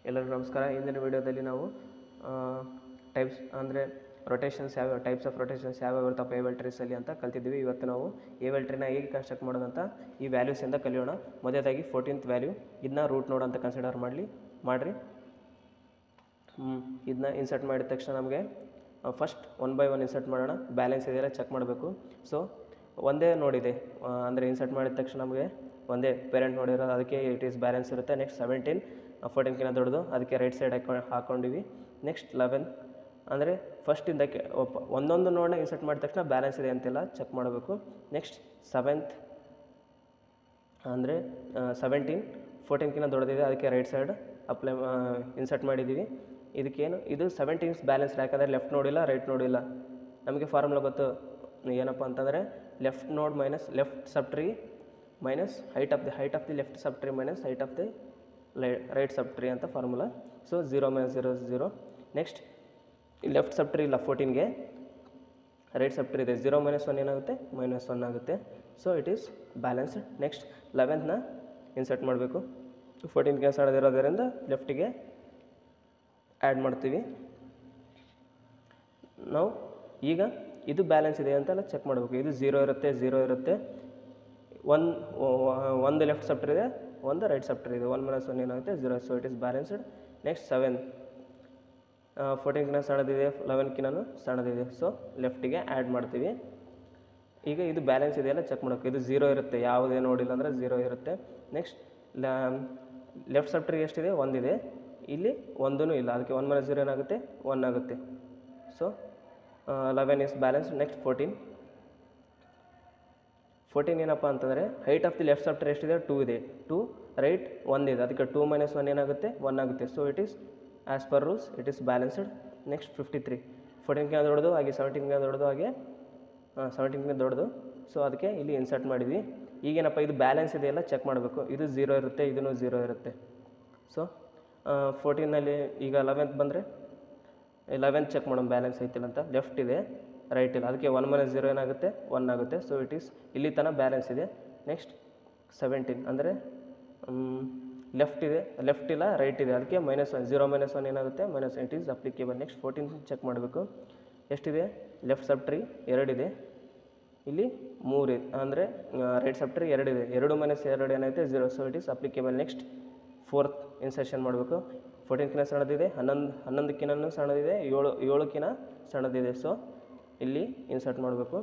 ಎಲ್ಲರಿಗೂ ನಮಸ್ಕಾರ. ಇಂದಿನ ವಿಡಿಯೋದಲ್ಲಿ ನಾವು ಟೈಪ್ಸ್ ಅಂದರೆ ರೊಟೇಷನ್ಸ್ ಯಾವ ಟೈಪ್ಸ್ ಆಫ್ ರೊಟೇಷನ್ಸ್ ಯಾವ್ಯಾವ ಇರ್ತಾವೆ ಏವೆಲ್ ಟ್ರೀಸಲ್ಲಿ ಅಂತ ಕಲ್ತಿದ್ದೀವಿ. ಇವತ್ತು ನಾವು ಏವೆಲ್ ಟ್ರೀನ ಹೇಗೆ ಕನ್ಸ್ಟ್ರಕ್ಟ್ ಮಾಡೋದಂತ ಈ ವ್ಯಾಲ್ಯೂಸಿಂದ ಕಲಿಯೋಣ. ಮೊದಲಾಗಿ 14th ವ್ಯಾಲ್ಯೂ, ಇದನ್ನ ರೂಟ್ ನೋಡ್ ಅಂತ ಕನ್ಸಿಡರ್ ಮಾಡಿರಿ. ಇದನ್ನ ಇನ್ಸರ್ಟ್ ಮಾಡಿದ ತಕ್ಷಣ ನಮಗೆ ಫಸ್ಟ್ 1 by 1 ಇನ್ಸರ್ಟ್ ಮಾಡೋಣ. ಬ್ಯಾಲೆನ್ಸ್ ಇದೆಯಲ್ಲ ಚೆಕ್ ಮಾಡಬೇಕು. ಸೊ ಒಂದೇ ನೋಡಿದೆ ಅಂದರೆ ಇನ್ಸರ್ಟ್ ಮಾಡಿದ ತಕ್ಷಣ ನಮಗೆ ಒಂದೇ ಪೇರೆಂಟ್ ನೋಡಿರೋದು, ಅದಕ್ಕೆ ಇಟ್ ಈಸ್ ಬ್ಯಾಲೆನ್ಸ್ ಇರುತ್ತೆ. ನೆಕ್ಸ್ಟ್ 17 14ಕಿಂತ ದೊಡ್ಡದು, ಅದಕ್ಕೆ ರೈಟ್ ಸೈಡ್ ಹಾಕ್ಕೊಂಡಿವಿ. ನೆಕ್ಸ್ಟ್ 11 ಅಂದರೆ ಫಸ್ಟಿಂದಕ್ಕೆ ಒಂದೊಂದು ನೋಡನ್ನ ಇನ್ಸರ್ಟ್ ಮಾಡಿದ ತಕ್ಷಣ ಬ್ಯಾಲೆನ್ಸ್ ಇದೆ ಅಂತೆಲ್ಲ ಚೆಕ್ ಮಾಡಬೇಕು. ನೆಕ್ಸ್ಟ್ 7th ಅಂದರೆ 17 14ಕಿಂತ ದೊಡ್ಡದಿದೆ, ಅದಕ್ಕೆ ರೈಟ್ ಸೈಡ್ ಇನ್ಸರ್ಟ್ ಮಾಡಿದ್ದೀವಿ. ಇದಕ್ಕೇನು ಇದು 17 ಬ್ಯಾಲೆನ್ಸ್, ಯಾಕಂದರೆ ಲೆಫ್ಟ್ ನೋಡಿಲ್ಲ ರೈಟ್ ನೋಡಿಲ್ಲ. ನಮಗೆ ಫಾರ್ಮುಲಾ ಗೊತ್ತು ಏನಪ್ಪ ಅಂತಂದರೆ ಲೆಫ್ಟ್ ನೋಡ್ minus left sub tree minus height of the left sub tree minus height of the right sub tree ಅಂತ ಫಾರ್ಮುಲಾ. ಸೊ 0 - 0 0. ನೆಕ್ಸ್ಟ್ ಲೆಫ್ಟ್ ಸಬ್ ಟ್ರೀ ಇಲ್ಲ 14ಗೆ, ರೈಟ್ ಸಬ್ ಟ್ರೀ ಇದೆ. 0 - 1 ಏನಾಗುತ್ತೆ -1 ಆಗುತ್ತೆ. So it is balanced. Next 11ನ insert ಮಾಡಬೇಕು. 14ಗೆ ಸಣ್ಣದಿರೋದರಿಂದ ಲೆಫ್ಟಿಗೆ add ಮಾಡ್ತೀವಿ ನಾವು. ಈಗ ಇದು ಬ್ಯಾಲೆನ್ಸ್ ಇದೆ ಅಂತೆಲ್ಲ ಚೆಕ್ ಮಾಡಬೇಕು. ಇದು 0 ಇರುತ್ತೆ 0 ಇರುತ್ತೆ. ಒಂದು ಲೆಫ್ಟ್ ಸಬ್ ಟ್ರೀ ಇದೆ, ಒಂದು ರೈಟ್ ಸಬ್ ಟ್ರೀ ಇದೆ. 1 - 1 ಏನಾಗುತ್ತೆ 0. So it is balanced. Next 7 14ಕಿಂತ ಸಣ್ಣದಿದೆ, 11ಕಿಂತ ಸಣ್ಣದಿದೆ. ಸೊ ಲೆಫ್ಟಿಗೆ ಆ್ಯಡ್ ಮಾಡ್ತೀವಿ. ಈಗ ಇದು ಬ್ಯಾಲೆನ್ಸ್ ಇದೆಯಲ್ಲ ಚೆಕ್ ಮಾಡಬೇಕು. ಇದು 0 ಇರುತ್ತೆ, ಯಾವುದೇ ನೋಡಿಲ್ಲ ಅಂದರೆ 0 ಇರುತ್ತೆ. ನೆಕ್ಸ್ಟ್ ಲೆಫ್ಟ್ ಸಬ್ ಟ್ರೀ ಎಷ್ಟಿದೆ, 1 ಇದೆ. ಇಲ್ಲಿ ಒಂದೂ ಇಲ್ಲ, ಅದಕ್ಕೆ 1 - 0 ಏನಾಗುತ್ತೆ 1 ಆಗುತ್ತೆ. So 11 is balance. ನೆಕ್ಸ್ಟ್ 14 ಏನಪ್ಪ ಅಂತಂದರೆ height of the left sub tree ಎಷ್ಟಿದೆ 2 ಇದೆ, 2 ರೈಟ್ 1 ಇದೆ, ಅದಕ್ಕೆ 2 - 1 ಏನಾಗುತ್ತೆ 1 ಆಗುತ್ತೆ. So it is as per rules it is balanced. Next 53 14ಕಿಂತ ದೊಡ್ಡದು, ಹಾಗೆ 17ಕಿಂತ ದೊಡ್ಡದು, ಹಾಗೆ 17ಕಿಂತ ದೊಡ್ಡದು. ಸೊ ಅದಕ್ಕೆ ಇಲ್ಲಿ ಇನ್ಸರ್ಟ್ ಮಾಡಿದ್ವಿ. ಈಗೇನಪ್ಪ ಇದು ಬ್ಯಾಲೆನ್ಸ್ ಇದೆಯಲ್ಲ ಚೆಕ್ ಮಾಡಬೇಕು. ಇದು 0 ಇರುತ್ತೆ, ಇದೂ 0 ಇರುತ್ತೆ. ಸೊ 14ನಲ್ಲಿ ಈಗ 11th ಬಂದರೆ 11th ಚೆಕ್ ಮಾಡೋಣ ಬ್ಯಾಲೆನ್ಸ್ ಐತಿಲ್ಲ ಅಂತ. ಲೆಫ್ಟ್ ಇದೆ ರೈಟ್ ಇಲ್ಲ, ಅದಕ್ಕೆ 1 - 0 ಏನಾಗುತ್ತೆ 1 ಆಗುತ್ತೆ. ಸೊ ಇಟ್ ಈಸ್ ಇಲ್ಲಿ ತನಕ ಬ್ಯಾಲೆನ್ಸ್ ಇದೆ. ನೆಕ್ಸ್ಟ್ 17 ಅಂದರೆ ಲೆಫ್ಟ್ ಇದೆ, ಲೆಫ್ಟ್ ಇಲ್ಲ ರೈಟ್ ಇದೆ, ಅದಕ್ಕೆ -1 0 - 1 ಏನಾಗುತ್ತೆ -1. It is applicable. Next 14 check ಮಾಡಬೇಕು. ಎಷ್ಟಿದೆ ಲೆಫ್ಟ್ ಸಬ್ ಟ್ರೀ 2 ಇದೆ, ಇಲ್ಲಿ 3 ಇದೆ, ಅಂದರೆ ರೈಟ್ ಸಬ್ ಟ್ರೀ 2 ಇದೆ. 2 - 2 ಏನಾಗುತ್ತೆ 0. So it is applicable. Next 4th insertion ಮಾಡಬೇಕು. 14ಕಿಂತ ಸಣ್ಣದಿದೆ, 11ಕಿಂತ ಸಣ್ಣದಿದೆ, 7ಕಿಂತ ಸಣ್ಣದಿದೆ. ಸೊ ಇಲ್ಲಿ ಇನ್ಸರ್ಟ್ ಮಾಡಬೇಕು.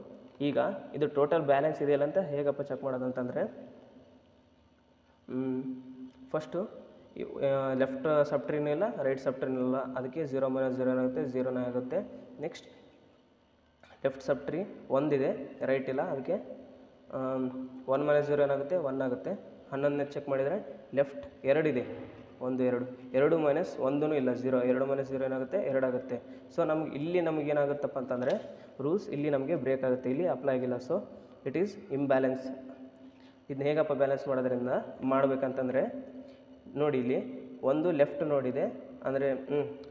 ಈಗ ಇದು ಟೋಟಲ್ ಬ್ಯಾಲೆನ್ಸ್ ಇದೆಯಲ್ಲ ಅಂತ ಹೇಗಪ್ಪ ಚೆಕ್ ಮಾಡೋದಂತಂದರೆ ಫಸ್ಟು ಲೆಫ್ಟ್ ಸಬ್ ಟ್ರೀನೂ ಇಲ್ಲ ರೈಟ್ ಸಬ್ ಟ್ರೀನೂ ಇಲ್ಲ, ಅದಕ್ಕೆ 0 - 0 ಏನಾಗುತ್ತೆ 0 ಆಗುತ್ತೆ. ನೆಕ್ಸ್ಟ್ ಲೆಫ್ಟ್ ಸಬ್ ಟ್ರೀ 1 ಇದೆ, ರೈಟ್ ಇಲ್ಲ, ಅದಕ್ಕೆ 1 - 0 ಏನಾಗುತ್ತೆ 1 ಆಗುತ್ತೆ. 11ನೇ ಚೆಕ್ ಮಾಡಿದರೆ ಲೆಫ್ಟ್ 2 ಇದೆ, 1 2 2 - 1 ಇಲ್ಲ 0, 2 - 0 ಏನಾಗುತ್ತೆ 2 ಆಗುತ್ತೆ. ಸೊ ಇಲ್ಲಿ ನಮಗೇನಾಗುತ್ತಪ್ಪ ಅಂತಂದರೆ ರೂಲ್ಸ್ ಇಲ್ಲಿ ನಮಗೆ ಬ್ರೇಕ್ ಆಗುತ್ತೆ, ಇಲ್ಲಿ ಅಪ್ಲೈ ಆಗಿಲ್ಲ. So it is imbalance. ಇದನ್ನ ಹೇಗಪ್ಪ ಬ್ಯಾಲೆನ್ಸ್ ಮಾಡೋದ್ರಿಂದ ಮಾಡಬೇಕಂತಂದರೆ ನೋಡಿ, ಇಲ್ಲಿ ಒಂದು ಲೆಫ್ಟ್ ನೋಡಿದೆ ಅಂದರೆ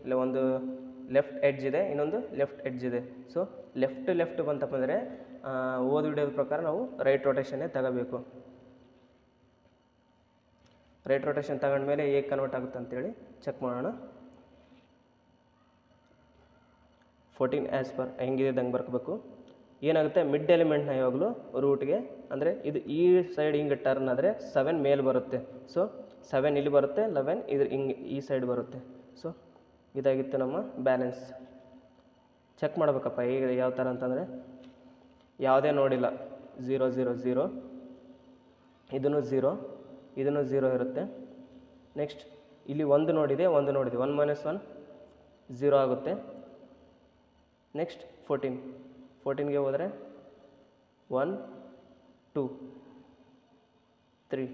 ಇಲ್ಲ ಒಂದು ಲೆಫ್ಟ್ ಎಡ್ಜ್ ಇದೆ, ಇನ್ನೊಂದು ಲೆಫ್ಟ್ ಎಡ್ಜ್ ಇದೆ. ಸೊ ಲೆಫ್ಟ್ ಬಂತಪ್ಪ ಅಂದರೆ ಓದ್ ವಿಡಿಯೋದ ಪ್ರಕಾರ ನಾವು ರೈಟ್ ರೊಟೇಷನ್ನೇ ತಗೋಬೇಕು. ರೈಟ್ ರೊಟೇಷನ್ ತಗೊಂಡ್ಮೇಲೆ ಹೇಗೆ ಕನ್ವರ್ಟ್ ಆಗುತ್ತೆ ಅಂತೇಳಿ ಚೆಕ್ ಮಾಡೋಣ. 14 ಆ್ಯಸ್ ಪರ್ ಹೆಂಗಿದೆ ಹಂಗೆ ಬರ್ಕೋಬೇಕು. ಏನಾಗುತ್ತೆ ಮಿಡ್ ಎಲಿಮೆಂಟ್ನ ಯಾವಾಗಲೂ ರೂಟ್ಗೆ ಅಂದರೆ ಇದು ಈ ಸೈಡ್ ಹಿಂಗೆ ಟರ್ನ್ ಆದರೆ 7 ಮೇಲೆ ಬರುತ್ತೆ. ಸೊ 7 ಇಲ್ಲಿ ಬರುತ್ತೆ, 11 ಇದು ಹಿಂಗೆ ಈ ಸೈಡ್ ಬರುತ್ತೆ. ಸೊ ಇದಾಗಿತ್ತು ನಮ್ಮ ಬ್ಯಾಲೆನ್ಸ್. ಚೆಕ್ ಮಾಡಬೇಕಪ್ಪ ಹೇಗೆ ಯಾವ ಥರ ಅಂತಂದರೆ ಯಾವುದೇ ನೋಡಿಲ್ಲ 0 0 0, ಇದನ್ನು 0 ಇದನ್ನು 0 ಇರುತ್ತೆ. ನೆಕ್ಸ್ಟ್ ಇಲ್ಲಿ ಒಂದು ನೋಡಿದೆ 1 - 1 0 ಆಗುತ್ತೆ. ನೆಕ್ಸ್ಟ್ 14ಗೆ ಹೋದರೆ 1 2 3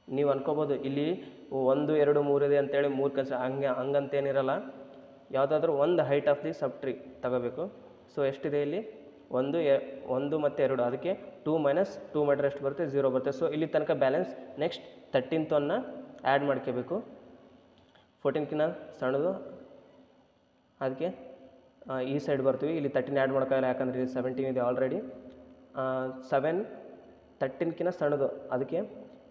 ನೀವು ಅನ್ಕೋಬೋದು ಇಲ್ಲಿ 1 2 3 ಇದೆ ಅಂತೇಳಿ 3 ಕೆಲಸ ಹಂಗಂತೇನಿರಲ್ಲ. ಯಾವುದಾದ್ರೂ ಒಂದು height of the sub tree ತಗೋಬೇಕು. ಸೊ ಎಷ್ಟಿದೆ ಇಲ್ಲಿ 1 ಮತ್ತು 2, ಅದಕ್ಕೆ 2 - 2 ಮಾಡಿದ್ರೆ ಎಷ್ಟು ಬರುತ್ತೆ 0 ಬರುತ್ತೆ. ಸೊ ಇಲ್ಲಿ ತನಕ ಬ್ಯಾಲೆನ್ಸ್. ನೆಕ್ಸ್ಟ್ 13th ಆ್ಯಡ್ ಮಾಡ್ಕೋಬೇಕು. 14ಕಿಂತ ಸಣ್ಣದು, ಅದಕ್ಕೆ ಈ ಸೈಡ್ ಬರ್ತೀವಿ. ಇಲ್ಲಿ 13 ಆ್ಯಡ್ ಮಾಡ್ಕೊಳ್ಳಲ್ಲ, ಯಾಕಂದರೆ ಇಲ್ಲಿ 17 ಇದೆ ಆಲ್ರೆಡಿ. 7 13ಕಿಂತ ಸಣ್ಣದು, ಅದಕ್ಕೆ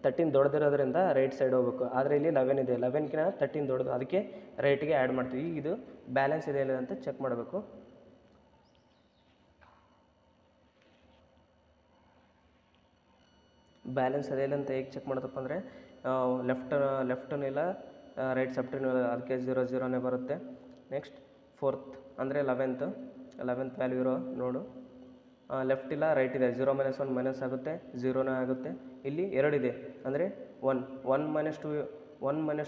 13 ದೊಡ್ಡದಿರೋದ್ರಿಂದ ರೈಟ್ ಸೈಡ್ ಹೋಗ್ಬೇಕು. ಆದರೆ ಇಲ್ಲಿ 11 ಇದೆ, 11ಕಿಂತ 13 ದೊಡ್ಡದು, ಅದಕ್ಕೆ ರೈಟಿಗೆ ಆ್ಯಡ್ ಮಾಡ್ತೀವಿ. ಈಗ ಇದು ಬ್ಯಾಲೆನ್ಸ್ ಇದೆ ಇಲ್ಲ ಅಂತ ಚೆಕ್ ಮಾಡಬೇಕು. ಬ್ಯಾಲೆನ್ಸ್ ಅದೇ ಇಲ್ಲ ಅಂತ ಹೇಗೆ ಚೆಕ್ ಮಾಡೋದಪ್ಪ ಅಂದರೆ ಲೆಫ್ಟೂ ಇಲ್ಲ ರೈಟ್ ಸಬ್ಟ್ರಿನೂ ಇಲ್ಲ, ಅದಕ್ಕೆ 0 0ನೇ ಬರುತ್ತೆ. ನೆಕ್ಸ್ಟ್ 4th ಅಂದರೆ 11th ವ್ಯಾಲ್ಯೂ ಇರೋ ನೋಡು, ಲೆಫ್ಟ್ ಇಲ್ಲ ರೈಟ್ ಇದೆ, 0 - 1 ಮೈನಸ್ ಆಗುತ್ತೆ, 0ನೇ ಆಗುತ್ತೆ. ಇಲ್ಲಿ 2 ಇದೆ ಅಂದರೆ 1 -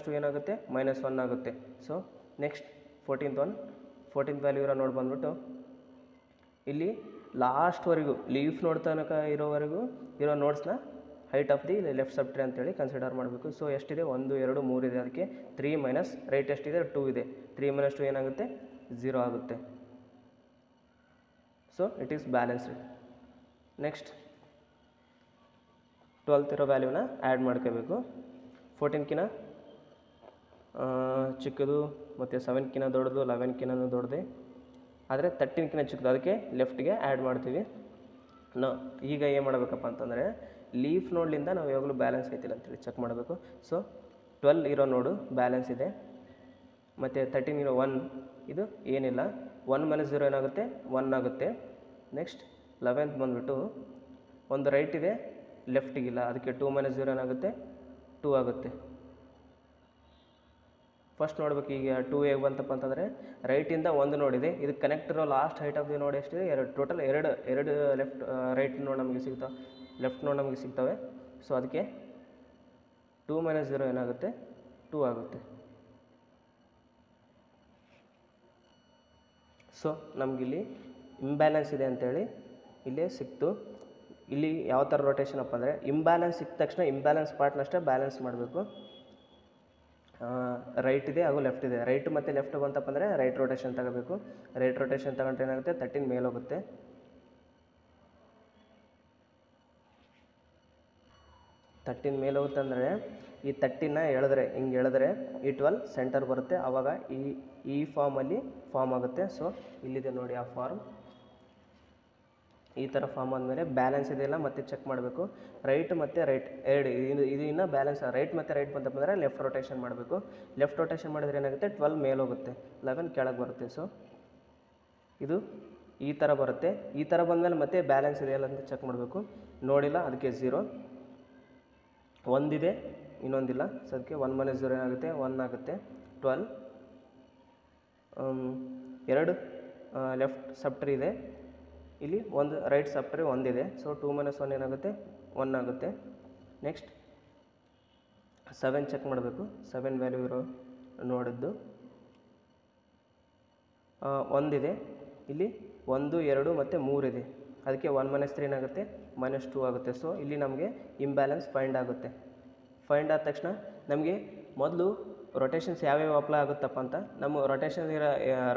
2 ಏನಾಗುತ್ತೆ -1 ಆಗುತ್ತೆ. ಸೊ ನೆಕ್ಸ್ಟ್ 14th ವ್ಯಾಲ್ಯೂ ಇರೋ ನೋಡ್ ಬಂದ್ಬಿಟ್ಟು ಇಲ್ಲಿ ಲಾಸ್ಟ್ವರೆಗೂ ಲೀಫ್ ನೋಡ್ ತನಕ ಇರೋವರೆಗೂ ಇರೋ ನೋಟ್ಸ್ನ height of the left subtree ಅಂತೇಳಿ ಕನ್ಸಿಡರ್ ಮಾಡಬೇಕು. ಸೊ ಎಷ್ಟಿದೆ 1 2 3 ಇದೆ, ಅದಕ್ಕೆ 3 ಮೈನಸ್ ರೈಟ್ ಎಷ್ಟಿದೆ 2 ಇದೆ, 3 - 2 ಏನಾಗುತ್ತೆ 0 ಆಗುತ್ತೆ. So it is balanced. Next 12th ಇರೋ ವ್ಯಾಲ್ಯೂನ ಆ್ಯಡ್ ಮಾಡ್ಕೋಬೇಕು. 14ಕಿಂತ ಚಿಕ್ಕದು ಮತ್ತು 7ಕಿಂತ ದೊಡ್ಡದು, 11ಕಿಂತ ದೊಡ್ಡದೆ, ಆದರೆ 13ಕಿಂತ ಚಿಕ್ಕದು, ಅದಕ್ಕೆ ಲೆಫ್ಟ್ಗೆ ಆ್ಯಡ್ ಮಾಡ್ತೀವಿ. ಈಗ ಏನು ಮಾಡಬೇಕಪ್ಪ ಅಂತಂದರೆ ಲೀಫ್ ನೋಡ್ಲಿಂದ ನಾವು ಯಾವಾಗಲೂ ಬ್ಯಾಲೆನ್ಸ್ ಐತಿಲ್ಲ ಅಂತೇಳಿ ಚೆಕ್ ಮಾಡಬೇಕು. ಸೊ 12 ಇರೋ ನೋಡು ಬ್ಯಾಲೆನ್ಸ್ ಇದೆ, ಮತ್ತು 13 ಇರೋ 1 ಇದು ಏನಿಲ್ಲ, 1 - 0 ಏನಾಗುತ್ತೆ 1 ಆಗುತ್ತೆ. ನೆಕ್ಸ್ಟ್ 11th ಬಂದುಬಿಟ್ಟು ಒಂದು ರೈಟ್ ಇದೆ ಲೆಫ್ಟಿಗಿಲ್ಲ, ಅದಕ್ಕೆ 2 - 0 ಏನಾಗುತ್ತೆ 2 ಆಗುತ್ತೆ. ಫಸ್ಟ್ ನೋಡ್ಬೇಕು ಈಗ 2 ಹೇಗೆ ಬಂತಪ್ಪ ಅಂತಂದರೆ ರೈಟಿಂದ 1 ನೋಡಿದೆ, ಇದು ಕನೆಕ್ಟ್ ಇರೋ ಲಾಸ್ಟ್ ಹೈಟ್ ಆಫ್ ದಿ ನೋಡ್ ಎಷ್ಟಿದೆ ಟೋಟಲ್ ಎರಡು ರೈಟ್ ನೋಡ್ ನಮಗೆ ಸಿಗ್ತಾವೆ, ಲೆಫ್ಟ್ ನೋಡ್ ನಮಗೆ ಸಿಗ್ತವೆ. ಸೊ ಅದಕ್ಕೆ 2 - 0 ಏನಾಗುತ್ತೆ 2 ಆಗುತ್ತೆ. ಸೊ ನಮಗಿಲ್ಲಿ ಇಂಬ್ಯಾಲೆನ್ಸ್ ಇದೆ ಅಂತೇಳಿ ಇಲ್ಲೇ ಸಿಕ್ತು. ಇಲ್ಲಿ ಯಾವ ಥರ ರೊಟೇಷನ್ ಅಪ್ಪ ಅಂದರೆ ಇಂಬ್ಯಾಲೆನ್ಸ್ ಸಿಕ್ಕ ತಕ್ಷಣ ಇಂಬ್ಯಾಲೆನ್ಸ್ ಪಾರ್ಟ್ನಷ್ಟೇ ಬ್ಯಾಲೆನ್ಸ್ ಮಾಡಬೇಕು. ರೈಟ್ ಇದೆ ಹಾಗೂ ಲೆಫ್ಟ್ ಇದೆ, ರೈಟ್ ಮತ್ತು ಲೆಫ್ಟ್ ಬಂತಪ್ಪ ಅಂದರೆ ರೈಟ್ ರೊಟೇಷನ್ ತಗೋಬೇಕು. ರೈಟ್ ರೊಟೇಷನ್ ತಗೊಂಡ್ರೆ ಏನಾಗುತ್ತೆ 13 ಮೇಲೆ ಹೋಗುತ್ತೆ. 13 ಮೇಲೆ ಹೋಗುತ್ತೆ ಅಂದರೆ ಈ 13ನ ಎಳೆದ್ರೆ ಹಿಂಗೆ ಎಳೆದ್ರೆ ಈ 12 ಸೆಂಟರ್ ಬರುತ್ತೆ, ಆವಾಗ ಈ ಫಾರ್ಮಲ್ಲಿ ಫಾರ್ಮ್ ಆಗುತ್ತೆ. ಸೊ ಇಲ್ಲಿದೆ ನೋಡಿ ಆ ಫಾರ್ಮ್, ಈ ಥರ ಫಾರ್ಮ್ ಆದಮೇಲೆ ಬ್ಯಾಲೆನ್ಸ್ ಇದೆಯಲ್ಲ ಮತ್ತೆ ಚೆಕ್ ಮಾಡಬೇಕು. ರೈಟ್ ಮತ್ತು ರೈಟ್ ಎರಡು ಇದು ಇನ್ನೂ ಬ್ಯಾಲೆನ್ಸ್, ರೈಟ್ ಮತ್ತು ರೈಟ್ ಬಂತಪ್ಪ ಅಂದರೆ ಲೆಫ್ಟ್ ರೊಟೇಷನ್ ಮಾಡಬೇಕು. ಲೆಫ್ಟ್ ರೊಟೇಷನ್ ಮಾಡಿದ್ರೆ ಏನಾಗುತ್ತೆ 12 ಮೇಲೆ ಹೋಗುತ್ತೆ, 11 ಕೆಳಗೆ ಬರುತ್ತೆ. ಸೊ ಇದು ಈ ಥರ ಬರುತ್ತೆ. ಈ ಥರ ಬಂದಮೇಲೆ ಮತ್ತೆ ಬ್ಯಾಲೆನ್ಸ್ ಇದೆಯಲ್ಲ ಅಂತ ಚೆಕ್ ಮಾಡಬೇಕು. ನೋಡಿಲ್ಲ ಅದಕ್ಕೆ 0, ಒಂದಿದೆ ಇನ್ನೊಂದಿಲ್ಲ, ಸೊ ಅದಕ್ಕೆ 1 - 0 ಏನಾಗುತ್ತೆ 1 ಆಗುತ್ತೆ. 12 2 ಲೆಫ್ಟ್ ಸಬ್ ಟ್ರೀ ಇದೆ, ಇಲ್ಲಿ ಒಂದು ರೈಟ್ ಸಬ್ ಟ್ರೀ ಒಂದಿದೆ. ಸೊ 2 - 1 ಏನಾಗುತ್ತೆ 1 ಆಗುತ್ತೆ. ನೆಕ್ಸ್ಟ್ 7 ಚೆಕ್ ಮಾಡಬೇಕು. 7 ವ್ಯಾಲ್ಯೂ ಇರೋ ನೋಡಿದ್ದು ಒಂದಿದೆ, ಇಲ್ಲಿ 1 2 ಮತ್ತು 3 ಇದೆ, ಅದಕ್ಕೆ 1 - 3 ಏನಾಗುತ್ತೆ -2 ಆಗುತ್ತೆ. ಸೊ ಇಲ್ಲಿ ನಮಗೆ ಇಂಬ್ಯಾಲೆನ್ಸ್ ಫೈಂಡ್ ಆಗುತ್ತೆ. ಫೈಂಡ್ ಆದ ತಕ್ಷಣ ನಮಗೆ ಮೊದಲು ರೊಟೇಷನ್ಸ್ ಯಾವ್ಯಾವ ಅಪ್ಲೈ ಆಗುತ್ತಪ್ಪ ಅಂತ, ನಮ್ಮ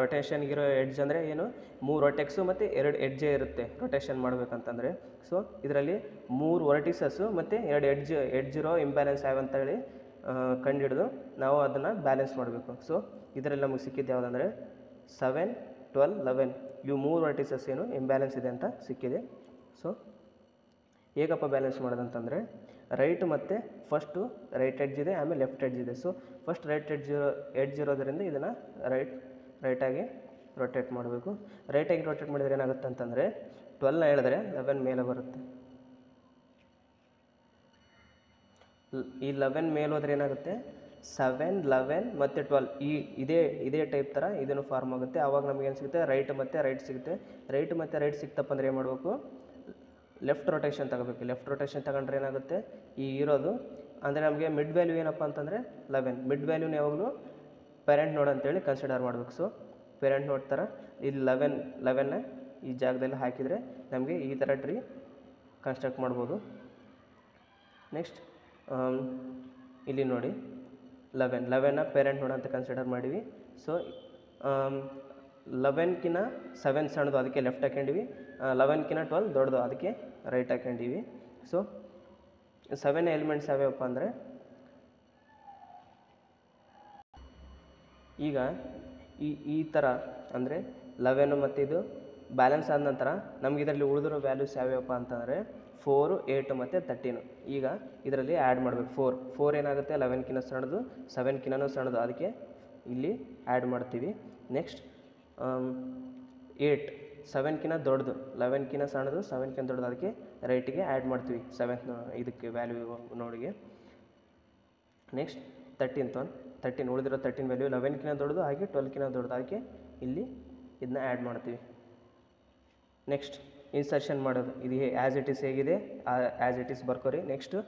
ರೊಟೇಷನ್ಗಿರೋ ಎಡ್ಜ್ ಅಂದರೆ ಏನು 3 ವರ್ಟೆಕ್ಸು ಮತ್ತು 2 ಎಡ್ಜೇ ಇರುತ್ತೆ ರೊಟೇಷನ್ ಮಾಡಬೇಕಂತಂದರೆ. ಸೊ ಇದರಲ್ಲಿ 3 ವರ್ಟಿಸಸ್ಸು ಮತ್ತು 2 ಎಡ್ಜ್ ಇರೋ ಇಂಬ್ಯಾಲೆನ್ಸ್ ಯಾವಂತೇಳಿ ಕಂಡುಹಿಡಿದು ನಾವು ಅದನ್ನು ಬ್ಯಾಲೆನ್ಸ್ ಮಾಡಬೇಕು. ಸೊ ಇದರಲ್ಲಿ ನಮಗೆ ಸಿಕ್ಕಿದ್ದು ಯಾವುದಂದರೆ 7 12 11 ಇವು 3 ವರ್ಟಿಸಸ್ ಏನು ಇಂಬ್ಯಾಲೆನ್ಸ್ ಇದೆ ಅಂತ ಸಿಕ್ಕಿದೆ. ಸೊ ಹೇಗಪ್ಪ ಬ್ಯಾಲೆನ್ಸ್ ಮಾಡೋದಂತಂದರೆ ರೈಟ್ ಮತ್ತು ಫಸ್ಟು ರೈಟ್ ಎಡ್ಜ್ ಇದೆ, ಆಮೇಲೆ ಲೆಫ್ಟ್ ಎಡ್ಜ್ ಇದೆ. ಸೊ ಫಸ್ಟ್ ರೈಟ್ ಎಡ್ಜ್ ಇರೋದರಿಂದ ಇದನ್ನು ರೈಟಾಗಿ ರೊಟೇಟ್ ಮಾಡಬೇಕು. ರೈಟಾಗಿ ರೊಟೇಟ್ ಮಾಡಿದರೆ ಏನಾಗುತ್ತೆ ಅಂತಂದರೆ 12ನ ಹೇಳಿದ್ರೆ 11 ಮೇಲೆ ಬರುತ್ತೆ. ಈ 11 ಮೇಲೆ ಹೋದರೆ ಏನಾಗುತ್ತೆ 7 11 ಮತ್ತು 12 ಇದೇ ಟೈಪ್ ಥರ ಇದನ್ನು ಫಾರ್ಮ್ ಆಗುತ್ತೆ. ಆವಾಗ ನಮಗೇನು ಸಿಗುತ್ತೆ ರೈಟ್ ಮತ್ತು ರೈಟ್ ಸಿಗುತ್ತೆ. ರೈಟ್ ಮತ್ತು ರೈಟ್ ಸಿಕ್ತಪ್ಪ ಅಂದರೆ ಏನು ಮಾಡಬೇಕು ಲೆಫ್ಟ್ ರೊಟೇಷನ್ ತಗೋಬೇಕು. ಲೆಫ್ಟ್ ರೊಟೇಷನ್ ತಗೊಂಡ್ರೆ ಏನಾಗುತ್ತೆ ಈ ಇರೋದು ಅಂದರೆ ನಮಗೆ ಮಿಡ್ ವ್ಯಾಲ್ಯೂ ಏನಪ್ಪ ಅಂತಂದರೆ 11, ಮಿಡ್ ವ್ಯಾಲ್ಯೂನ ಯಾವಾಗಲೂ ಪೇರೆಂಟ್ ನೋಡ್ ಅಂತೇಳಿ ಕನ್ಸಿಡರ್ ಮಾಡಬೇಕು. ಸೊ ಪೇರೆಂಟ್ ನೋಡ್ ಥರ ಇಲ್ಲಿ 11ನ ಈ ಜಾಗದಲ್ಲಿ ಹಾಕಿದರೆ ನಮಗೆ ಈ ಥರ ಟ್ರೀ ಕನ್ಸ್ಟ್ರಕ್ಟ್ ಮಾಡ್ಬೋದು. ನೆಕ್ಸ್ಟ್ ಇಲ್ಲಿ ನೋಡಿ 11ನ ಪೇರೆಂಟ್ ನೋಡ್ ಅಂತ ಕನ್ಸಿಡರ್ ಮಾಡಿವಿ. ಸೊ 11ಕಿಂತ 7 ಸಣ್ಣದು, ಅದಕ್ಕೆ ಲೆಫ್ಟ್ ಹಾಕೊಂಡಿವಿ. 11ಕಿಂತ 12 ದೊಡ್ಡದು, ಅದಕ್ಕೆ ರೈಟ್ ಹಾಕೊಂಡಿವಿ. ಸೊ 7 ಎಲಿಮೆಂಟ್ಸ್ ಯಾವ್ಯಾವಪ್ಪ ಅಂದರೆ ಈಗ ಈ ಥರ ಅಂದರೆ 11 ಮತ್ತು ಇದು ಬ್ಯಾಲೆನ್ಸ್ ಆದ ನಂತರ ನಮ್ಗೆ ಇದರಲ್ಲಿ ಉಳಿದಿರೋ ವ್ಯಾಲ್ಯೂಸ್ ಯಾವ್ಯಾವಪ್ಪ ಅಂತಂದರೆ 4, 8 ಮತ್ತು 13. ಈಗ ಇದರಲ್ಲಿ ಆ್ಯಡ್ ಮಾಡಬೇಕು. 4 ಏನಾಗುತ್ತೆ 11ಕ್ಕಿಂತ ಸಣ್ಣದು, 7ಕ್ಕಿಂತನೂ ಸಣ್ಣದು, ಅದಕ್ಕೆ ಇಲ್ಲಿ ಆ್ಯಡ್ ಮಾಡ್ತೀವಿ. ನೆಕ್ಸ್ಟ್ 8 7ಕ್ಕಿಂತ ದೊಡ್ಡದು, 11ಕ್ಕಿಂತ ಸಣ್ಣದು, 7ಕ್ಕಿಂತ ದೊಡ್ಡದು, ಅದಕ್ಕೆ ರೈಟಿಗೆ ಆ್ಯಡ್ ಮಾಡ್ತೀವಿ 7th ಇದಕ್ಕೆ ವ್ಯಾಲ್ಯೂ ನೋಡಿಗೆ. ನೆಕ್ಸ್ಟ್ 13 ಉಳಿದಿರೋ 13 ವ್ಯಾಲ್ಯೂ 11ಕ್ಕಿಂತ ದೊಡ್ಡದು ಹಾಗೆ 12ಕ್ಕಿಂತ ದೊಡ್ಡದು, ಅದಕ್ಕೆ ಇಲ್ಲಿ ಇದನ್ನ ಆ್ಯಡ್ ಮಾಡ್ತೀವಿ. ನೆಕ್ಸ್ಟ್ ಇನ್ಸರ್ಷನ್ ಮಾಡೋದು, ಇದು ಆ್ಯಸ್ ಇಟ್ ಈಸ್ ಹೇಗಿದೆ ಆ್ಯಸ್ ಇಟ್ ಈಸ್ ಬರ್ಕೋರಿ. ನೆಕ್ಸ್ಟು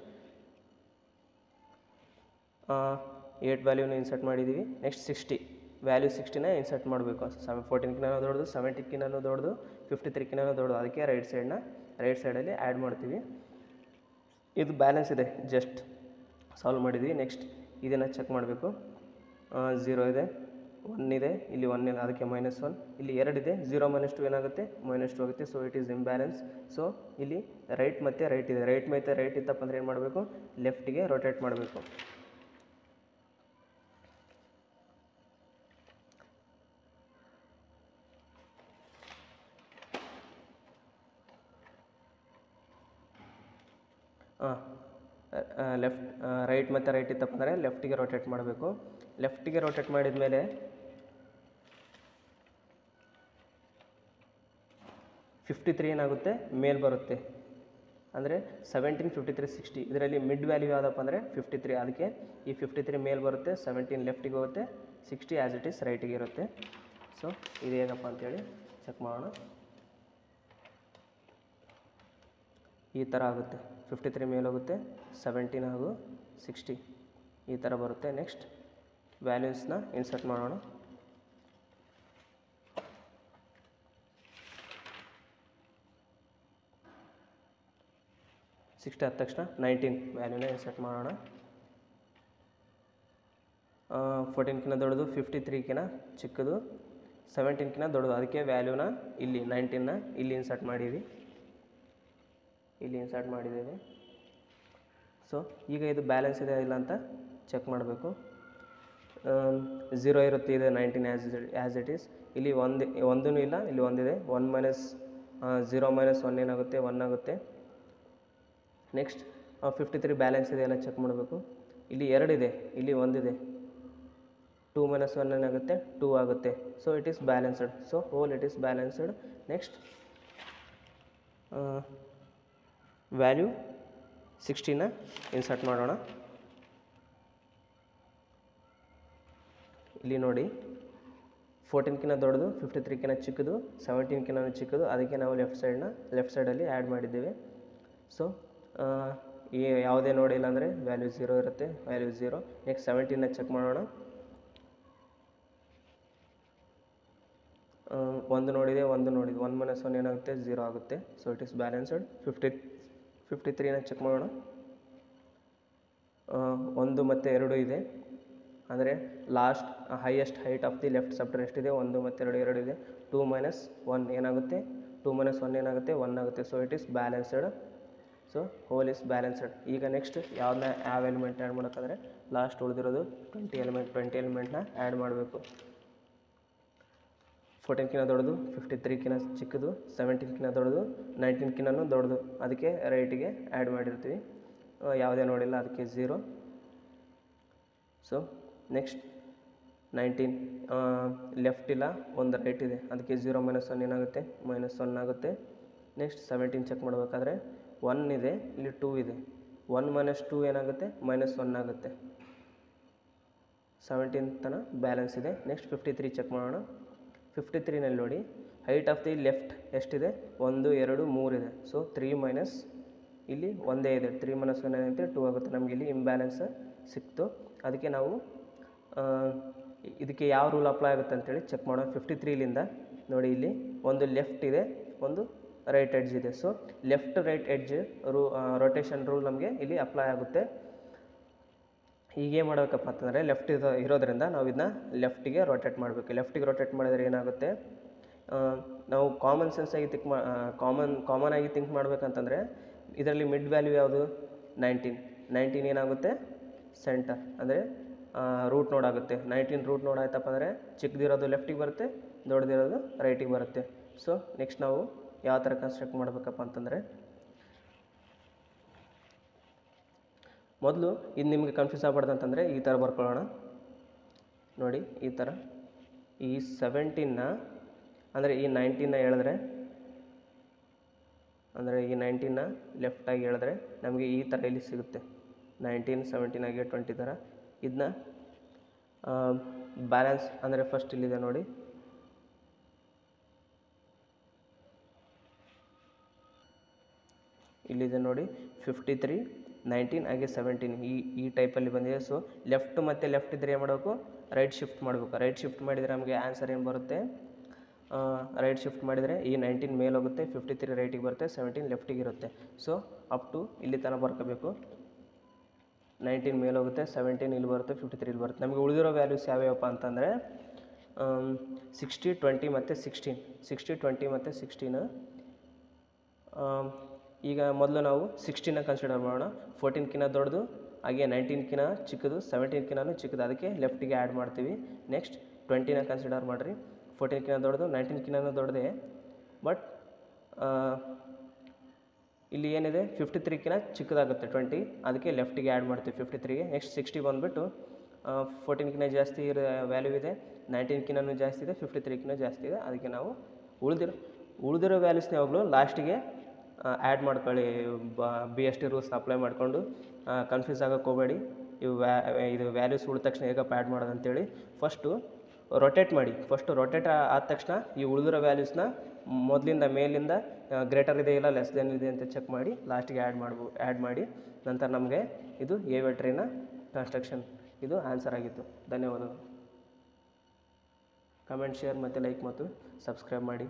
8 ವ್ಯಾಲ್ಯೂನ ಇನ್ಸರ್ಟ್ ಮಾಡಿದ್ದೀವಿ. ನೆಕ್ಸ್ಟ್ 60 ವ್ಯಾಲ್ಯೂ 60ನ ಇನ್ಸರ್ಟ್ ಮಾಡಬೇಕು. 14ಕ್ಕಿಂತ ದೊಡ್ಡದು, 70ಕ್ಕಿಂತ ದೊಡ್ಡದು, 53ಕ್ಕಿಂತ ದೊಡ್ಡದು, ಅದಕ್ಕೆ ರೈಟ್ ಸೈಡಲ್ಲಿ ಆ್ಯಡ್ ಮಾಡ್ತೀವಿ. ಇದು ಬ್ಯಾಲೆನ್ಸ್ ಇದೆ, ಜಸ್ಟ್ ಸಾಲ್ವ್ ಮಾಡಿದ್ವಿ. ನೆಕ್ಸ್ಟ್ ಇದನ್ನು ಚೆಕ್ ಮಾಡಬೇಕು. 0 ಇದೆ, 1 ಇದೆ, ಇಲ್ಲಿ 1 ಇಲ್ಲ, ಅದಕ್ಕೆ -1. ಇಲ್ಲಿ 2 ಇದೆ, 0 - 2 ಏನಾಗುತ್ತೆ -2 ಆಗುತ್ತೆ. So it is imbalance. So ಇಲ್ಲಿ ರೈಟ್ ಮತ್ತು ರೈಟ್ ಇದೆ, ರೈಟ್ ಮತ್ತು ರೈಟ್ ಇತ್ತಪ್ಪ ಅಂದರೆ ಏನು ಮಾಡಬೇಕು, ಲೆಫ್ಟಿಗೆ ರೊಟೇಟ್ ಮಾಡಬೇಕು. ರೈಟ್ ಮತ್ತು ರೈಟ್ ಇತ್ತಪ್ಪ ಅಂದರೆ ಲೆಫ್ಟಿಗೆ ರೊಟೇಟ್ ಮಾಡಬೇಕು. ಲೆಫ್ಟಿಗೆ ರೊಟೇಟ್ ಮಾಡಿದ ಮೇಲೆ 53 ಏನಾಗುತ್ತೆ ಮೇಲೆ ಬರುತ್ತೆ. ಅಂದರೆ 17, 53, 60 ಇದರಲ್ಲಿ ಮಿಡ್ ವ್ಯಾಲ್ಯೂ ಯಾವುದಪ್ಪ ಅಂದರೆ 53, ಅದಕ್ಕೆ ಈ 53 ಮೇಲೆ ಬರುತ್ತೆ, 17 ಲೆಫ್ಟಿಗೆ ಹೋಗುತ್ತೆ, 60 ಆ್ಯಸ್ ಇಟ್ ಈಸ್ ರೈಟಿಗೆ ಇರುತ್ತೆ. ಸೊ ಇದು ಹೇಗಪ್ಪ ಅಂತೇಳಿ ಚೆಕ್ ಮಾಡೋಣ. ಈ ಥರ ಆಗುತ್ತೆ, 53 ಮೇಲೆ ಹೋಗುತ್ತೆ, 17 ಹಾಗೂ 60 ಈ ಥರ ಬರುತ್ತೆ. ನೆಕ್ಸ್ಟ್ ವ್ಯಾಲ್ಯೂಸ್ನ ಇನ್ಸರ್ಟ್ ಮಾಡೋಣ. 60 ಆದ ತಕ್ಷಣ 19 ವ್ಯಾಲ್ಯೂನ ಇನ್ಸರ್ಟ್ ಮಾಡೋಣ. 14ಕ್ಕಿಂತ ದೊಡ್ಡದು, 53ಕ್ಕಿಂತ ಚಿಕ್ಕದು, 17ಕ್ಕಿಂತ ದೊಡ್ಡದು, ಅದಕ್ಕೆ ವ್ಯಾಲ್ಯೂನ ಇಲ್ಲಿ 19ನ ಇಲ್ಲಿ ಇನ್ಸರ್ಟ್ ಮಾಡಿದ್ದೀವಿ. ಸೊ ಈಗ ಇದು ಬ್ಯಾಲೆನ್ಸ್ ಇದೆ ಇಲ್ಲ ಅಂತ ಚೆಕ್ ಮಾಡಬೇಕು. 0 ಇರುತ್ತೆ, ಇದೆ 19 ಆ್ಯಸ್ ಇಟ್ ಈಸ್. ಇಲ್ಲಿ ಒಂದೂ ಇಲ್ಲ, ಇಲ್ಲಿ ಒಂದಿದೆ, 1 - 0 - 1 ಏನಾಗುತ್ತೆ 1 ಆಗುತ್ತೆ. ನೆಕ್ಸ್ಟ್ 53 ಬ್ಯಾಲೆನ್ಸ್ ಇದೆ ಎಲ್ಲ ಚೆಕ್ ಮಾಡಬೇಕು. ಇಲ್ಲಿ 2 ಇದೆ, ಇಲ್ಲಿ 1 ಇದೆ, 2 - 1 ಏನಾಗುತ್ತೆ 2 ಆಗುತ್ತೆ. So it is balanced. So whole it is balanced. Next value 60ನ ಇನ್ಸರ್ಟ್ ಮಾಡೋಣ. ಇಲ್ಲಿ ನೋಡಿ 14ಕ್ಕಿಂತ ದೊಡ್ಡದು, 53ಕ್ಕಿಂತ ಚಿಕ್ಕದು, 17ಕ್ಕಿಂತ ಚಿಕ್ಕದು, ಅದಕ್ಕೆ ನಾವು ಲೆಫ್ಟ್ ಸೈಡಲ್ಲಿ ಆ್ಯಡ್ ಮಾಡಿದ್ದೇವೆ. ಸೊ ಯಾವುದೇ ನೋಡಿಲ್ಲ ಅಂದರೆ ವ್ಯಾಲ್ಯೂ 0 ಇರುತ್ತೆ, ವ್ಯಾಲ್ಯೂ 0. ನೆಕ್ಸ್ಟ್ 17ನ ಚೆಕ್ ಮಾಡೋಣ. 1 ನೋಡಿದೆ, 1 - 1 ಏನಾಗುತ್ತೆ 0 ಆಗುತ್ತೆ. So it is balanced. 53ನ ಚೆಕ್ ಮಾಡೋಣ. 1 ಮತ್ತು 2 ಇದೆ, ಅಂದರೆ last highest height of the left subtree ಎಷ್ಟಿದೆ 1 ಮತ್ತು 2 ಇದೆ. 2 - 1 ಏನಾಗುತ್ತೆ 2 - 1 ಏನಾಗುತ್ತೆ 1 ಆಗುತ್ತೆ. So it is balanced. So whole is balanced. ಈಗ ನೆಕ್ಸ್ಟ್ ಯಾವ ಎಲಿಮೆಂಟ್ ಆ್ಯಡ್ ಮಾಡೋಕ್ಕಾದರೆ ಲಾಸ್ಟ್ ಉಳಿದಿರೋದು 20 ಎಲಿಮೆಂಟ್ನ ಆ್ಯಡ್ ಮಾಡಬೇಕು. 14ಕ್ಕಿಂತ ದೊಡ್ಡದು, 53ಕ್ಕಿಂತ ಚಿಕ್ಕದು, 17ಕ್ಕಿಂತ ದೊಡ್ಡದು, 19ಕ್ಕಿಂತ ದೊಡ್ಡದು, ಅದಕ್ಕೆ ರೈಟಿಗೆ ಆ್ಯಡ್ ಮಾಡಿರ್ತೀವಿ. ಯಾವುದೇ ನೋಡಿಲ್ಲ ಅದಕ್ಕೆ 0. ಸೊ ನೆಕ್ಸ್ಟ್ 19 ಲೆಫ್ಟ್ ಇಲ್ಲ, ಒಂದು ರೈಟ್ ಇದೆ, ಅದಕ್ಕೆ 0 - 1 ಏನಾಗುತ್ತೆ -1 ಆಗುತ್ತೆ. ನೆಕ್ಸ್ಟ್ 17 ಚೆಕ್ ಮಾಡಬೇಕಾದ್ರೆ 1 ಇದೆ, ಇಲ್ಲಿ 2 ಇದೆ, 1 - 2 ಏನಾಗುತ್ತೆ -1 ಆಗುತ್ತೆ. 17 ತನಕ ಬ್ಯಾಲೆನ್ಸ್ ಇದೆ. ನೆಕ್ಸ್ಟ್ 53 ಚೆಕ್ ಮಾಡೋಣ. 53ನಲ್ಲಿ ನೋಡಿ ಹೈಟ್ ಆಫ್ ದಿ ಲೆಫ್ಟ್ ಎಷ್ಟಿದೆ 1, 2, 3 ಇದೆ. ಸೊ 3 - ಇಲ್ಲಿ ಒಂದೇ ಇದೆ, 3 - 1 ಏನಾಗುತ್ತೆ 2 ಆಗುತ್ತೆ. ನಮಗೆ ಇಲ್ಲಿ ಇಂಬ್ಯಾಲೆನ್ಸ್ ಸಿಕ್ತು. ಅದಕ್ಕೆ ನಾವು ಇದಕ್ಕೆ ಯಾವ ರೂಲ್ ಅಪ್ಲೈ ಆಗುತ್ತೆ ಅಂತೇಳಿ ಚೆಕ್ ಮಾಡೋಣ. 53ಲಿಂದ ನೋಡಿ ಇಲ್ಲಿ ಒಂದು ಲೆಫ್ಟ್ ಇದೆ, ಒಂದು ರೈಟ್ ಎಡ್ಜ್ ಇದೆ. So left right edge rotation rule ನಮಗೆ ಇಲ್ಲಿ ಅಪ್ಲೈ ಆಗುತ್ತೆ. ಹೀಗೆ ಮಾಡಬೇಕಪ್ಪ ಅಂತಂದರೆ ಲೆಫ್ಟ್ ಇರೋದ್ರಿಂದ ನಾವು ಇದನ್ನ ಲೆಫ್ಟಿಗೆ ರೊಟೇಟ್ ಮಾಡಬೇಕು. ಲೆಫ್ಟಿಗೆ ರೊಟೇಟ್ ಮಾಡಿದರೆ ಏನಾಗುತ್ತೆ, ನಾವು ಕಾಮನ್ ಆಗಿ ಥಿಂಕ್ ಮಾಡಬೇಕಂತಂದರೆ ಇದರಲ್ಲಿ ಮಿಡ್ ವ್ಯಾಲ್ಯೂ ಯಾವುದು 19 ಏನಾಗುತ್ತೆ ಸೆಂಟರ್, ಅಂದರೆ ರೂಟ್ ನೋಡ್ ಆಗುತ್ತೆ. 19 ರೂಟ್ ನೋಡ್ ಆಯ್ತಪ್ಪ ಅಂದರೆ ಚಿಕ್ಕದಿರೋದು ಲೆಫ್ಟಿಗೆ ಬರುತ್ತೆ, ದೊಡ್ಡದಿರೋದು ರೈಟಿಗೆ ಬರುತ್ತೆ. ಸೊ ನೆಕ್ಸ್ಟ್ ನಾವು ಯಾವ ಥರ ಕನ್ಸ್ಟ್ರಕ್ಟ್ ಮಾಡಬೇಕಪ್ಪ ಅಂತಂದರೆ ಮೊದಲು ಇದು ನಿಮಗೆ ಕನ್ಫ್ಯೂಸ್ ಆಗಬಾರ್ದು ಅಂತಂದರೆ ಈ ಥರ ಬರ್ಕೊಳ್ಳೋಣ. ನೋಡಿ ಈ ಥರ ಈ 17ನ ಅಂದರೆ ಈ 19ನ ಹೇಳಿದ್ರೆ, ಅಂದರೆ ಈ 19ನ ಲೆಫ್ಟಾಗಿ ಹೇಳಿದ್ರೆ ನಮಗೆ ಈ ಥರ ಇಲ್ಲಿ ಸಿಗುತ್ತೆ. 19 17 ಆಗಿ 20 ಥರ. ಇದನ್ನ ಬ್ಯಾಲೆನ್ಸ್ ಅಂದರೆ ಫಸ್ಟ್ ಇಲ್ಲಿದೆ ನೋಡಿ, ಇಲ್ಲಿದೆ ನೋಡಿ 53 19 ಹಾಗೆ 17 ಈ ಟೈಪಲ್ಲಿ ಬಂದಿದೆ. ಸೊ ಲೆಫ್ಟ್ ಮತ್ತು ಲೆಫ್ಟ್ ಇದ್ದರೆ ಏನು ಮಾಡಬೇಕು, ರೈಟ್ ಶಿಫ್ಟ್ ಮಾಡಬೇಕು. ರೈಟ್ ಶಿಫ್ಟ್ ಮಾಡಿದರೆ ನಮಗೆ ಆನ್ಸರ್ ಏನು ಬರುತ್ತೆ, ರೈಟ್ ಶಿಫ್ಟ್ ಮಾಡಿದರೆ ಈ 19 ಮೇಲೆ ಹೋಗುತ್ತೆ, 53 ರೈಟಿಗೆ ಬರುತ್ತೆ, 17 ಲೆಫ್ಟಿಗೆ ಇರುತ್ತೆ. ಸೊ ಅಪ್ ಟು ಇಲ್ಲಿ ತನಕ ಬರ್ಕೋಬೇಕು. 19 ಮೇಲೆ ಹೋಗುತ್ತೆ, 17 ಇಲ್ಲಿ ಬರುತ್ತೆ, 53 ಇಲ್ಲಿ ಬರುತ್ತೆ. ನಮಗೆ ಉಳಿದಿರೋ ವ್ಯಾಲ್ಯೂಸ್ ಯಾವ್ಯಾವಪ್ಪ ಅಂತಂದರೆ 60 20 ಮತ್ತು 16. 60 20 ಮತ್ತು 16. ಈಗ ಮೊದಲು ನಾವು 16ನ ಕನ್ಸಿಡರ್ ಮಾಡೋಣ. 14ಕಿಂತ ದೊಡ್ಡದು, ಹಾಗೆ 19ಕಿಂತ ಚಿಕ್ಕದು, 17ಕಿಂತ ಚಿಕ್ಕದು, ಅದಕ್ಕೆ ಲೆಫ್ಟಿಗೆ ಆ್ಯಡ್ ಮಾಡ್ತೀವಿ. ನೆಕ್ಸ್ಟ್ 20ನ ಕನ್ಸಿಡರ್ ಮಾಡಿರಿ. 14ಕಿಂತ ದೊಡ್ಡದು, 19ಕಿಂತ ದೊಡ್ಡದೇ, ಬಟ್ ಇಲ್ಲಿ ಏನಿದೆ 53ಕಿಂತ ಚಿಕ್ಕದಾಗುತ್ತೆ 20, ಅದಕ್ಕೆ ಲೆಫ್ಟಿಗೆ ಆ್ಯಡ್ ಮಾಡ್ತೀವಿ 53ಗೆ. ನೆಕ್ಸ್ಟ್ 60 ಬಂದುಬಿಟ್ಟು 14ಕಿಂತ ಜಾಸ್ತಿ ಇರೋ ವ್ಯಾಲ್ಯೂ ಇದೆ, 19ಕಿಂತ ಜಾಸ್ತಿ ಇದೆ, 53ಕಿಂತ ಜಾಸ್ತಿ ಇದೆ, ಅದಕ್ಕೆ ನಾವು ಉಳಿದಿರೋ ವ್ಯಾಲ್ಯೂಸ್ನ ಯಾವಾಗಲೂ ಲಾಸ್ಟಿಗೆ ಆ್ಯಡ್ ಮಾಡ್ಕೊಳ್ಳಿ. BST ರೂಲ್ಸ್ನ ಅಪ್ಲೈ ಮಾಡಿಕೊಂಡು ಕನ್ಫ್ಯೂಸ್ ಆಗೋಕ್ಕೆ ಹೋಗಬೇಡಿ. ಇದು ವ್ಯಾಲ್ಯೂಸ್ ಉಳಿದ ತಕ್ಷಣ ಹೇಗಪ್ಪ ಆ್ಯಡ್ ಮಾಡೋದು ಅಂತೇಳಿ ಫಸ್ಟು ರೊಟೇಟ್ ಮಾಡಿ. ರೊಟೇಟ್ ಆದ ತಕ್ಷಣ ಈ ಉಳಿದಿರೋ ವ್ಯಾಲ್ಯೂಸ್ನ ಮೊದಲಿಂದ ಮೇಲಿಂದ ಗ್ರೇಟರ್ ಇದೆ ಇಲ್ಲ ಲೆಸ್ ದೆನ್ ಇದೆ ಅಂತ ಚೆಕ್ ಮಾಡಿ ಲಾಸ್ಟಿಗೆ ಆ್ಯಡ್ ಮಾಡಿ. ನಂತರ ನಮಗೆ ಇದು AV ಟ್ರೀನ ಕನ್ಸ್ಟ್ರಕ್ಷನ್ ಇದು ಆನ್ಸರ್ ಆಗಿತ್ತು. ಧನ್ಯವಾದಗಳು. ಕಮೆಂಟ್, ಶೇರ್ ಮತ್ತು ಲೈಕ್ ಮತ್ತು ಸಬ್ಸ್ಕ್ರೈಬ್ ಮಾಡಿ.